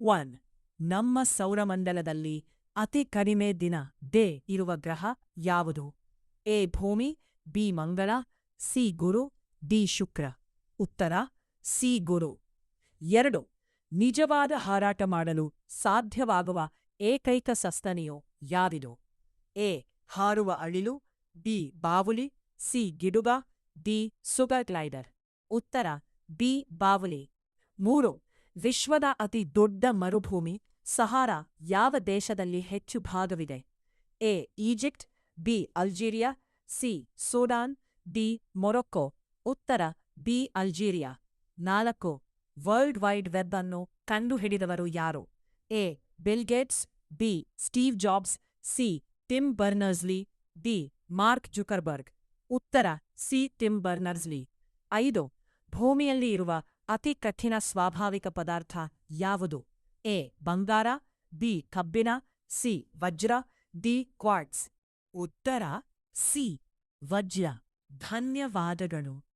1. ನಮ್ಮ ಸೌರಮಂಡಲದಲ್ಲಿ ಅತಿ ಕಡಿಮೆ ದಿನ ಡೇ ಇರುವ ಗ್ರಹ ಯಾವುದು? ಎ ಭೂಮಿ, ಬಿ ಮಂಗಳ, ಸಿ ಗುರು, ಡಿ ಶುಕ್ರ. ಉತ್ತರ ಸಿ ಗುರು. 2. ನಿಜವಾದ ಹಾರಾಟ ಮಾಡಲು ಸಾಧ್ಯವಾಗುವ ಏಕೈಕ ಸಸ್ತನಿಯು ಯಾವಿದು? ಎ ಹಾರುವ ಅಳಿಲು, ಬಿ ಬಾವುಲಿ, ಸಿ ಗಿಡುಗ, ಡಿ ಸುಗರ್ ಗ್ಲೈಡರ್. ಉತ್ತರ ಬಿ ಬಾವುಲಿ. 3. ವಿಶ್ವದ ಅತಿ ದೊಡ್ಡ ಮರುಭೂಮಿ ಸಹಾರಾ ಯಾವ ದೇಶದಲ್ಲಿ ಹೆಚ್ಚು ಭಾಗವಿದೆ? A Egypt, B Algeria, C Sudan, D Morocco. ಉತ್ತರ B Algeria. 4. World wide web ಅನ್ನು ಕಂಡುಹಿಡಿದವರು ಯಾರು? A Bill Gates, B Steve Jobs, C Tim Berners Lee, D Mark Zuckerberg. ಉತ್ತರ ಸಿ ಟಿಮ್ ಬರ್ನರ್ಸ್ಲಿ. 5. ಭೂಮಿಯಲ್ಲಿ ಇರುವ ಅತಿ ಕಠಿಣ ಸ್ವಾಭಾವಿಕ ಪದಾರ್ಥ ಯಾವುದು? ಎ ಬಂಗಾರ, ಬಿ ಕಬ್ಬಿಣ, ಸಿ ವಜ್ರ, ಡಿ ಕ್ವಾರ್ಟ್ಸ್. ಉತ್ತರ ಸಿ ವಜ್ರ. ಧನ್ಯವಾದಗಳು.